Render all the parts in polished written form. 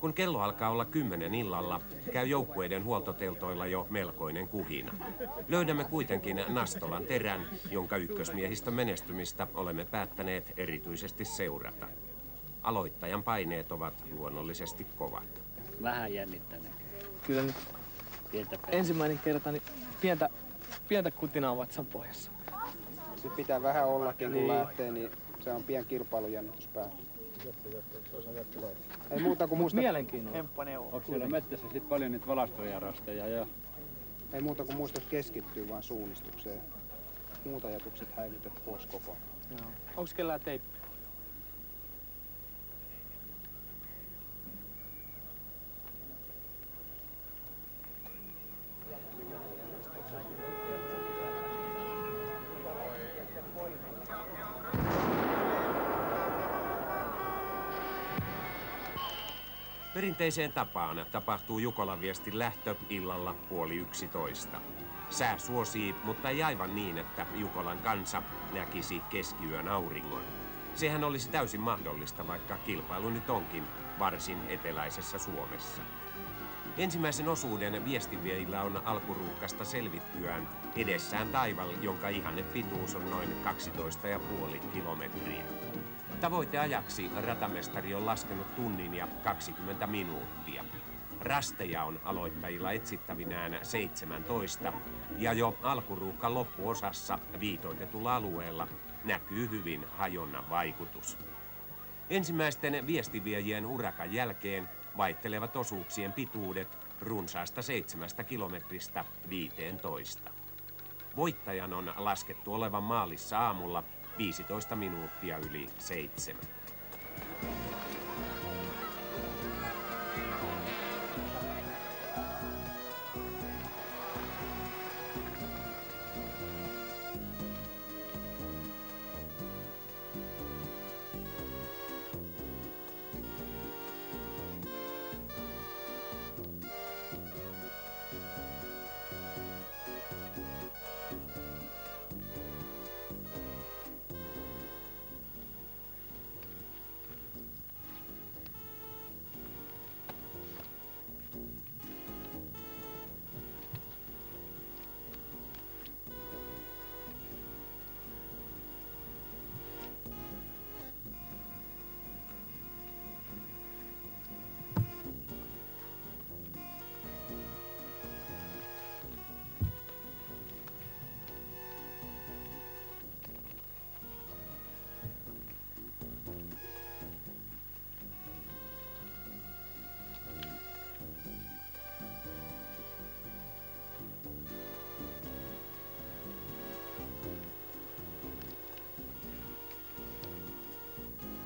Kun kello alkaa olla 10 illalla, käy joukkueiden huoltoteltoilla jo melkoinen kuhina. Löydämme kuitenkin Nastolan terän, jonka ykkösmiehistön menestymistä olemme päättäneet erityisesti seurata. Aloittajan paineet ovat luonnollisesti kovat. Vähän jännittänyt. Kyllä nyt ensimmäinen kerta niin pientä kutinaa vatsan pohjassa. Se pitää vähän ollakin, kun lähtee, niin se on pieni kilpailujännitys päällä. Ei muuta kuin muista. Mielenkiinnolla. Onko siellä metsässä sitten paljon niitä valastojarasteja? Ja... Ei muuta kuin muista keskittyä vaan suunnistukseen. Muut ajatukset häivytät pois kokonaan. Onko kellään teippi? Perinteiseen tapaan tapahtuu Jukolan viestin lähtö illalla 10:30. Sää suosii, mutta ei aivan niin, että Jukolan kansa näkisi keskiyön auringon. Sehän olisi täysin mahdollista, vaikka kilpailu nyt onkin varsin eteläisessä Suomessa. Ensimmäisen osuuden viestinviejillä on alkuruuhkasta selvittyään edessään taival, jonka ihannepituus on noin 12,5 kilometriä. Tavoiteajaksi ratamestari on laskenut tunnin ja 20 minuuttia. Rasteja on aloittajilla etsittävinään 17 ja jo alkuruuhkan loppuosassa viitoitetulla alueella näkyy hyvin hajonnan vaikutus. Ensimmäisten viestinviejien urakan jälkeen vaihtelevat osuuksien pituudet runsaasta 7 kilometristä 15. Voittajan on laskettu olevan maalissa aamulla 15 minuuttia yli 7.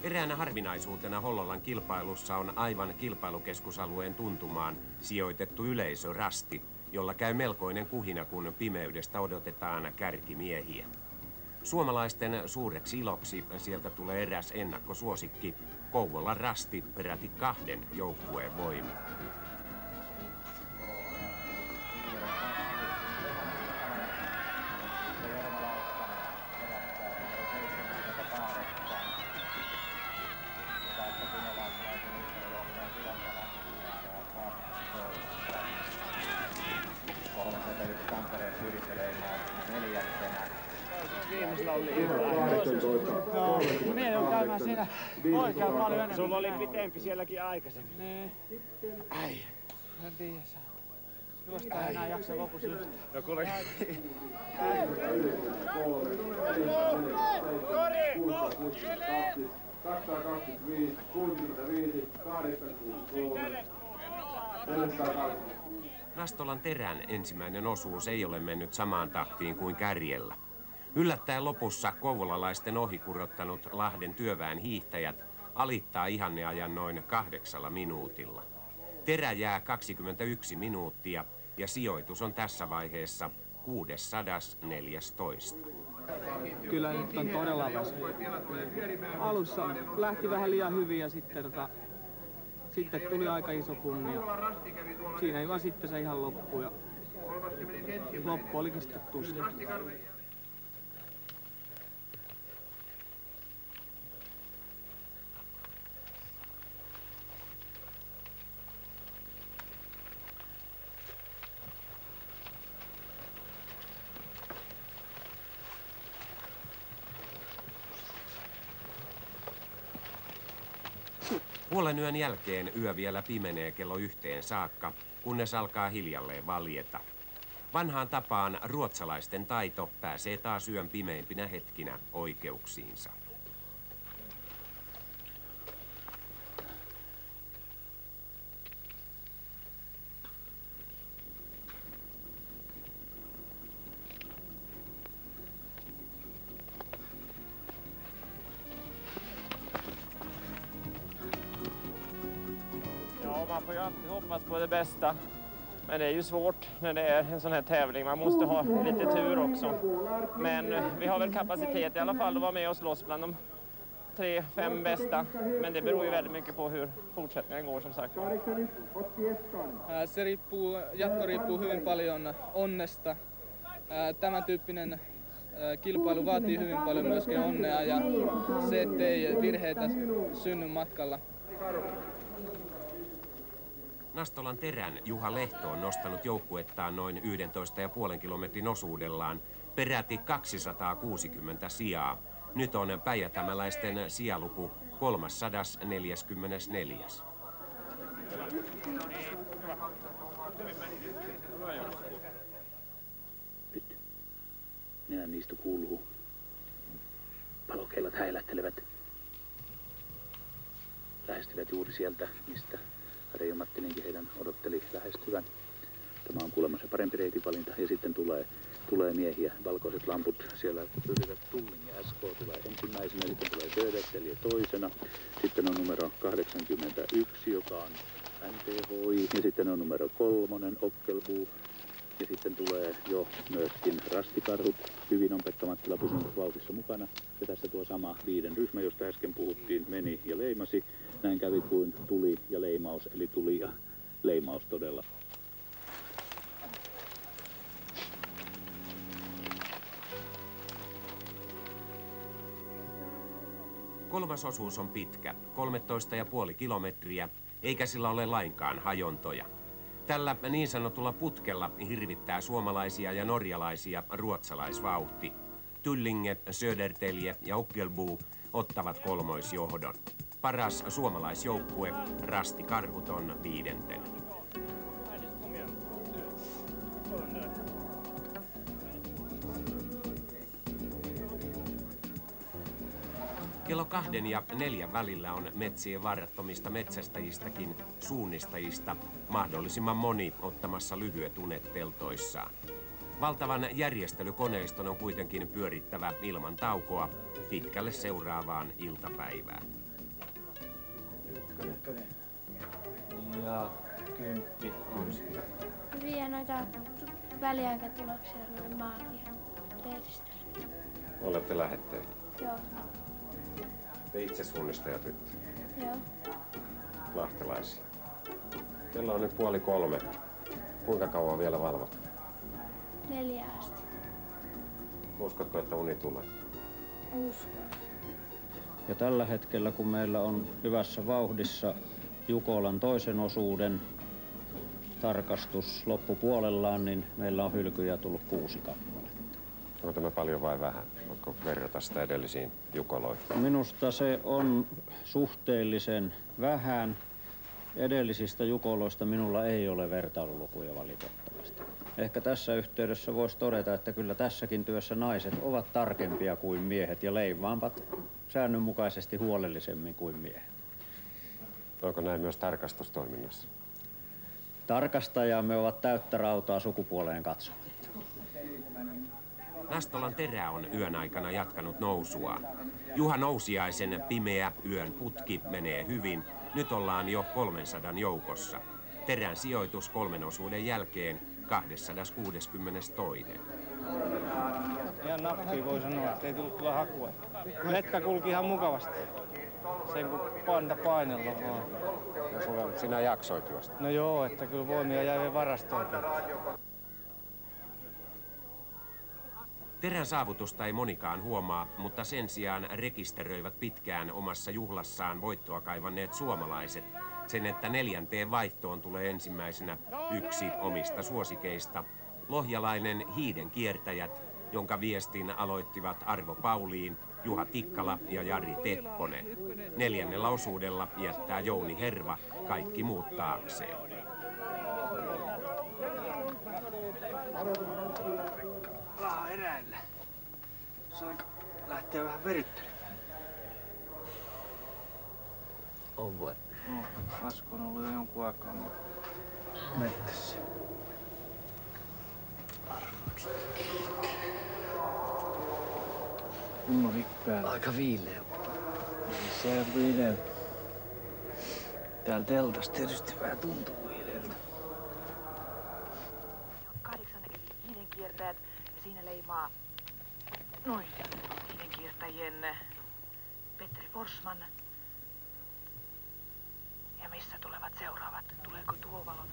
Eräänä harvinaisuutena Hollolan kilpailussa on aivan kilpailukeskusalueen tuntumaan sijoitettu yleisörasti, jolla käy melkoinen kuhina, kun pimeydestä odotetaan kärkimiehiä. Suomalaisten suureksi iloksi sieltä tulee eräs ennakkosuosikki, Kouvolan rasti peräti 2 joukkueen voimin. Minä on käymään siinä oikein paljon enemmän. Sulla oli pitempi sielläkin aikaisemmin. Niin. Ai. En tiedä. Juosta enää jaksa lopussa yhtään. No kuule. Nastolan terän ensimmäinen osuus ei ole mennyt samaan tahtiin kuin kärjellä. Yllättäen lopussa kouvolalaisten ohikurottanut Lahden työväen hiihtäjät alittaa ihanneajan noin 8 minuutilla. Terä jää 21 minuuttia ja sijoitus on tässä vaiheessa 614. Kyllä nyt on todella väsynyt. Alussa lähti vähän liian hyvin ja sitten tuli aika iso kunnia. Siinä ei vaan sitten se ihan loppu ja loppu olikin sitten tuska. Puolen yön jälkeen yö vielä pimenee kello 1 saakka, kunnes alkaa hiljalleen valjeta. Vanhaan tapaan ruotsalaisten taito pääsee taas yön pimeimpinä hetkinä oikeuksiinsa. Ja, man får ju alltid hoppas på det bästa. Men det är ju svårt när det är en sån här tävling. Man måste ha lite tur också. Men vi har väl kapacitet i alla fall att vara med och slåss bland de 3-5 bästa. Men det beror ju väldigt mycket på hur fortsättningen går, som sagt. Se jatko riippuu hyvin paljon onnesta. Tämän tyyppinen kilpailu vaatii hyvin paljon myöskin onnea ja se, ettei virheitä synny matkalla. Nastolan Terän Juha Lehto on nostanut joukkuettaan noin 11,5 kilometrin osuudellaan peräti 260 sijaa. Nyt on päijätämäläisten sijaluku 344. Nyt nenän niistä kuuluu. Palokeilat häilähtelevät. Lähestyvät juuri sieltä, mistä Harri Ilmattinenkin heidän odotteli lähestyvän. Tämä on kuulemma se parempi reitivalinta. Ja sitten tulee miehiä, valkoiset lamput. Siellä ylivät Tulling ja SK tulee ensimmäisenä, sitten tulee Södertälje toisena. Sitten on numero 81, joka on NTHI. Ja sitten on numero 3, Ockelbo. Ja sitten tulee jo myöskin rastikarhut. Hyvin on Pekka Mattila pysynyt vauhdissa mukana. Ja tässä tuo sama 5 ryhmä, josta äsken puhuttiin, meni ja leimasi. Näin kävi kuin tuli ja leimaus, eli tuli ja leimaus todella. Kolmas osuus on pitkä, 13,5 kilometriä, eikä sillä ole lainkaan hajontoja. Tällä niin sanotulla putkella hirvittää suomalaisia ja norjalaisia ruotsalaisvauhti. Tullinge, Södertälje ja Ockelbo ottavat kolmoisjohdon. Paras suomalaisjoukkue, Rastikarhut, on 5. Kello 2 ja 4 välillä on metsien varrattomista metsästäjistäkin suunnistajista mahdollisimman moni ottamassa lyhyet unet teltoissaan. Valtavan järjestelykoneiston on kuitenkin pyörittävä ilman taukoa pitkälle seuraavaan iltapäivään. Ja 10 on. Hyviä noita väliaikatuloksia noille maalia lehdistöllä. Olette lähetteillä. Joo. Te itse suunnistajatyttö. Joo. Lahtelaisia. Kello on nyt 2:30. Kuinka kauan vielä valvot? 4 asti. Uskotko, että uni tulee? Uskon. Ja tällä hetkellä, kun meillä on hyvässä vauhdissa Jukolan toisen osuuden tarkastus loppupuolellaan, niin meillä on hylkyjä tullut 6 kappaletta. Onko tämä paljon vai vähän? Voitko verrata sitä edellisiin Jukoloihin? Minusta se on suhteellisen vähän. Edellisistä Jukoloista minulla ei ole vertailulukuja valitettavasti. Ehkä tässä yhteydessä voisi todeta, että kyllä tässäkin työssä naiset ovat tarkempia kuin miehet ja leimaavat säännönmukaisesti huolellisemmin kuin miehet. Onko näin myös tarkastustoiminnassa? Tarkastajamme ovat täyttä rautaa sukupuoleen katsomatta. Nastolan Terä on yön aikana jatkanut nousua. Juha Nousiaisen pimeä yön putki menee hyvin. Nyt ollaan jo 300 joukossa. Terän sijoitus 3 osuuden jälkeen 262. Ihan nappia voi sanoa, että ei tullut kyllä hakua. Letka kulki ihan mukavasti. Sen kun panta painella vaan. Ja sinä jaksoit juosta. No joo, että kyllä voimia jäi varastoonkin. Terän saavutusta ei monikaan huomaa, mutta sen sijaan rekisteröivät pitkään omassa juhlassaan voittoa kaivanneet suomalaiset sen, että 4. vaihtoon tulee ensimmäisenä yksi omista suosikeista, lohjalainen hiiden kiertäjät, jonka viestin aloittivat Arvo Pauliin Juha Tikkala ja Jari Tepponen. 4. osuudella jättää Jouni Herva kaikki muut taakseen. Eräillä. Saanko lähteä vähän verittelemään? On vai? No, Asko on ollut jo jonkun aikaa mettässä. Kunnon hippää. Aika viileä. Ei se on viileä. Täällä teltassa tietysti vähän tuntuu viileältä. 8 eli hiidenkiertäjät ja siinä leimaa noin hiidenkiertäjien Petri Forsman. Ja missä tulevat seuraavat? Tuleeko Tuovalon?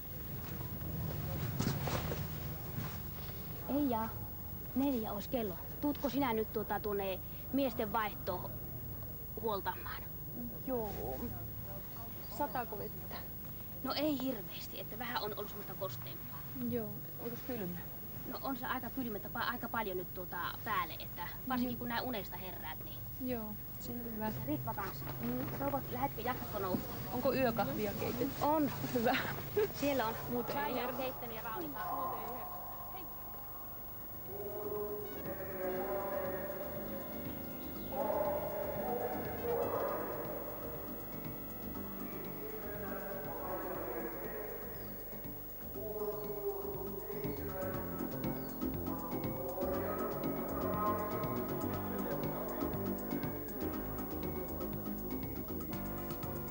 Eija, 4 olisi kello. Tuutko sinä nyt tuonne miesten vaihtoon huoltamaan? Joo. Sataako vettä? No ei hirveästi, että vähän on ollut semmoista kosteempaa. Joo, onko kylmä? No on se aika kylmä, että aika paljon nyt päälle, että varsinkin kun nää unesta herräät, niin... Joo, selvä. Ritva kanssa. Rouvat, lähetkö, jaksatko nousta? Onko yökahvia keitetty? On. Hyvä. Siellä on. Muuten ei herra. Keittänyt ja Rauni kanssa. Muuten ei herra. Hei.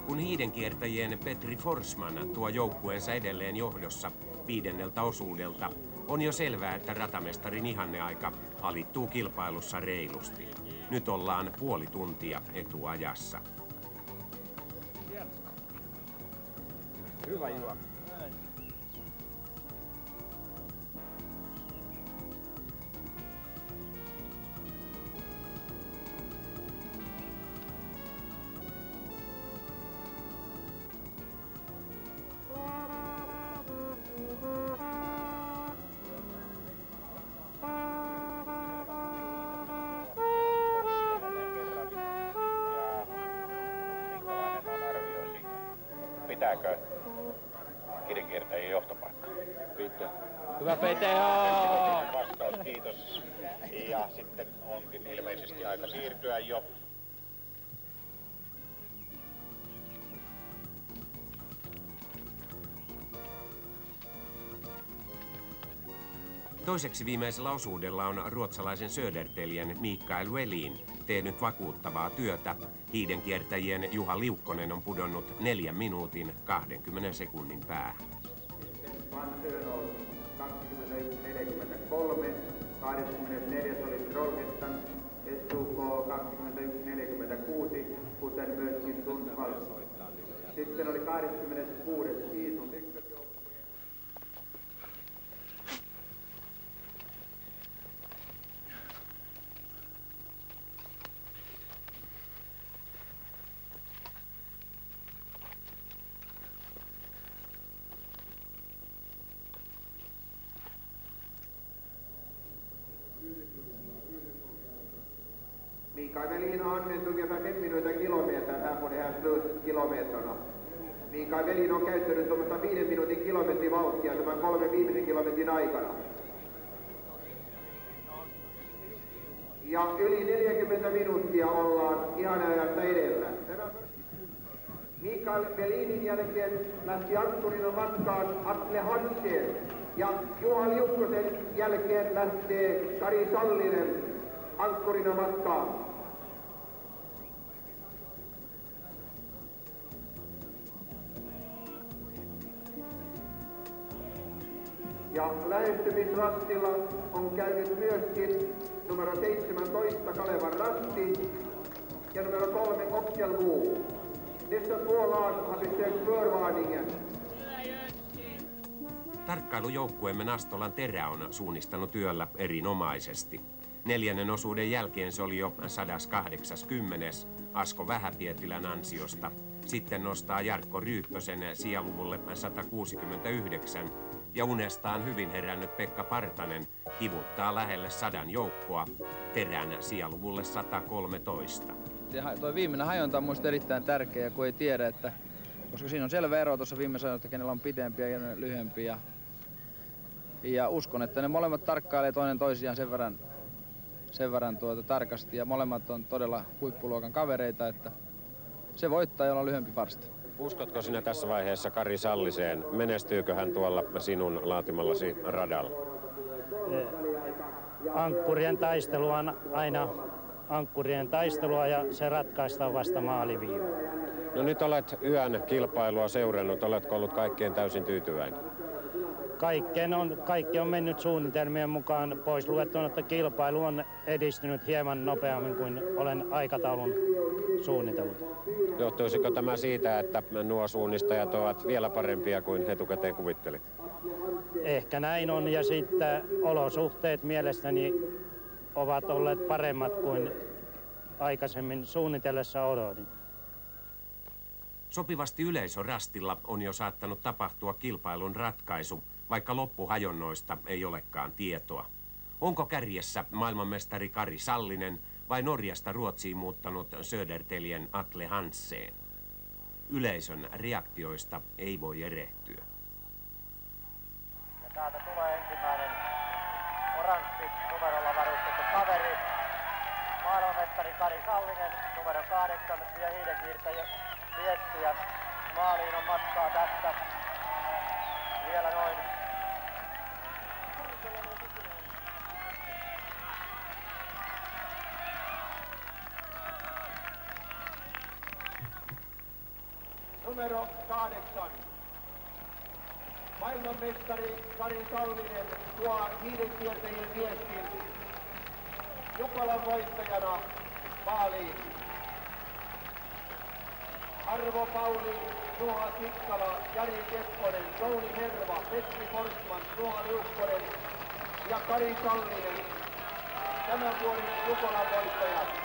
Kun hiidenkiertäjien Petri Forsman tuo joukkueensa edelleen johdossa 5. osuudelta, on jo selvää, että ratamestarin ihanneaika alittuu kilpailussa reilusti. Nyt ollaan puoli tuntia etuajassa. Hyvä juo. Pitääkö hiidenkiertäjien johtopaikka? Pitää. Hyvä PTO! Vastaus, kiitos. Ja sitten onkin ilmeisesti aika siirtyä jo. Toiseksi viimeisellä osuudella on ruotsalaisen Söderteljen Mikael Welin tehnyt vakuuttavaa työtä. Hiidenkiertäjien Juha Liukkonen on pudonnut 4 minuutin 20 sekunnin päähän. Vansöön on 21.43, 24 oli Trollhättan, SUK 21.46, kuten myöskin Sundsvall. Sitten oli 26. Kiitos. Mikael Welin har använt ungefär 5 minuter kilometer här på de här slutkilometerna. Mikael Welin on käyttänyt tuommoista 5 minuutin kilometrivauhtia tämän 3 viimeisen kilometrin aikana. Ja yli 40 minuuttia ollaan ihanajasta edellä. Mikael Welinin jälkeen lähti ankkurina matkaan Atle Hansen ja Juha Liukkosen jälkeen lähtee Kari Sallinen ankkurina matkaan. Ja lähestymisrastilla on käynyt myöskin numero 17 Kalevan rasti ja numero 3 Ockelbo. Dessa 2 lag har besökt förvarningen. Tarkkailujoukkueemme Nastolan Terä on suunnistanut yöllä erinomaisesti. 4. osuuden jälkeen se oli jo 180. Asko Vähäpietilän ansiosta. Sitten nostaa Jarkko Ryyppösen sijaluvulle 169 ja unestaan hyvin herännyt Pekka Partanen hivuttaa lähelle 100 joukkoa terän sijaluvulle 113. Tuo viimeinen hajonta on minusta erittäin tärkeä, kun ei tiedä, että koska siinä on selvä ero tuossa viimeisessä hajonta, kenellä on pitempiä ja kenellä lyhyempiä. Ja uskon, että ne molemmat tarkkailee toinen toisiaan sen verran tarkasti ja molemmat on todella huippuluokan kavereita, että se voittaa, jolla on lyhyempi farsta. Uskotko sinä tässä vaiheessa Kari Salliseen? Menestyykö hän tuolla sinun laatimallasi radalla? Ankkurien taistelu on aina ankkurien taistelua ja se ratkaistaan vasta maaliviiva. No nyt olet yön kilpailua seurannut. Oletko ollut kaikkeen täysin tyytyväinen? Kaikki on mennyt suunnitelmien mukaan pois luettuna, että kilpailu on edistynyt hieman nopeammin kuin olen aikataulun suunnitellut. Johtuisiko tämä siitä, että nuo suunnistajat ovat vielä parempia kuin etukäteen kuvittelit? Ehkä näin on ja sitten olosuhteet mielestäni ovat olleet paremmat kuin aikaisemmin suunnitellessa odotin. Sopivasti yleisörastilla on jo saattanut tapahtua kilpailun ratkaisu, vaikka loppuhajonnoista ei olekaan tietoa. Onko kärjessä maailmanmestari Kari Sallinen vai Norjasta Ruotsiin muuttanut Söderteljen Atle Hansen? Yleisön reaktioista ei voi erehtyä. Ja täältä tulee ensimmäinen oranssi numerolla varustettu kaveri. Maailmanmestari Kari Sallinen, numero 8, vie hiidenkiirtäjä viestiä. Maaliin on matkaa tästä vielä noin. Numero 8. Maailmanmestari Kari Sallinen tuo hiidenkiertäjien viestin Jukolan voittajana maaliin. Arvo Pauli, Juha Sikkala, Jari Kepponen, Jouni Herva, Petri Forsman, Juha Liukkonen ja Kari Sallinen. Tämänvuotinen Jukolan voittaja.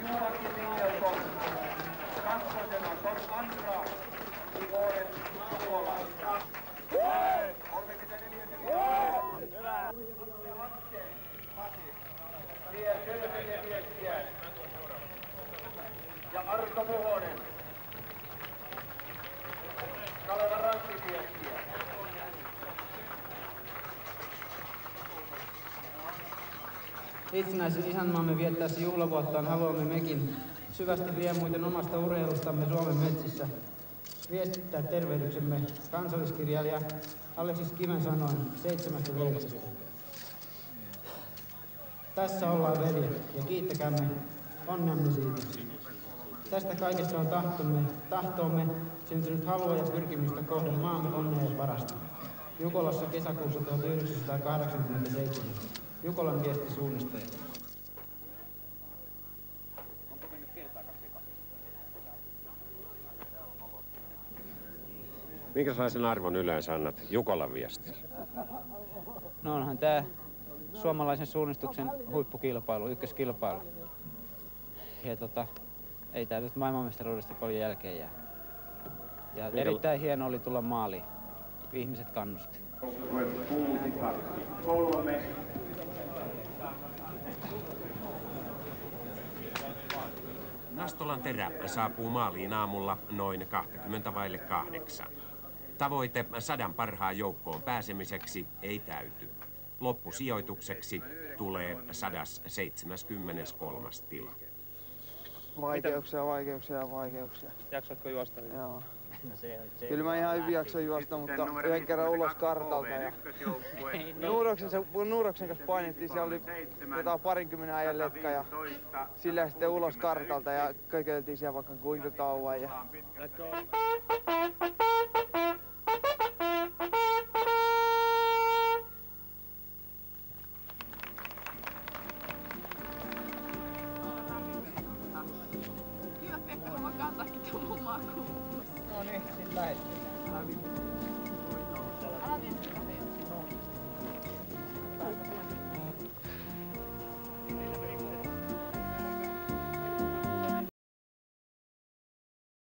Joakim Mingelsson, kakkosena Sor Andra i årets Jukola. 34 Hyvä! Vie Söderteljen viestiä. Ja Arto Muhonen. Kaleva Ranssi viestiä. Itsenäisen isänmaamme viettäessä juhlavuottaan haluamme mekin syvästi riemuiten omasta urheilustamme Suomen metsissä viestittää tervehdyksemme kansalliskirjailija Aleksis Kiven sanoin 7 veljeksestä. Tässä ollaan veljet ja kiittäkäämme onneamme siitä. Tästä kaikesta on tahtoomme syntynyt halua ja pyrkimystä kohden maamme onnea ja parasta. Jukolassa kesäkuussa 1987. Jukolan viesti suunnistajille. Minkälaisen arvon yleensä annat Jukolan viestille? No onhan tää suomalaisen suunnistuksen huippukilpailu, ykköskilpailu. Ja ei tää nyt maailmanmestaruudesta paljon jälkeen jää. Ja erittäin hieno oli tulla maaliin. Ihmiset kannusti. 3. Nastolan terä saapuu maaliin aamulla noin 8:20. Tavoite 100 parhaan joukkoon pääsemiseksi ei täyty. Loppusijoitukseksi tulee 173. tila. Vaikeuksia. Jaksatko juosta? Joo. Kyllä mä ihan hyvin jaksoin juosta, mutta yhden kerran ulos kartalta. Ja Nuuroksen kanssa painettiin, siellä oli jotain 20 ajan letka ja sillä sitten ulos kartalta ja kököiltiin siellä vaikka kuinka kauan. Ja... Hyvä Pekka, mä kantakin tuon mun makuun. No niin, sit lähettiin.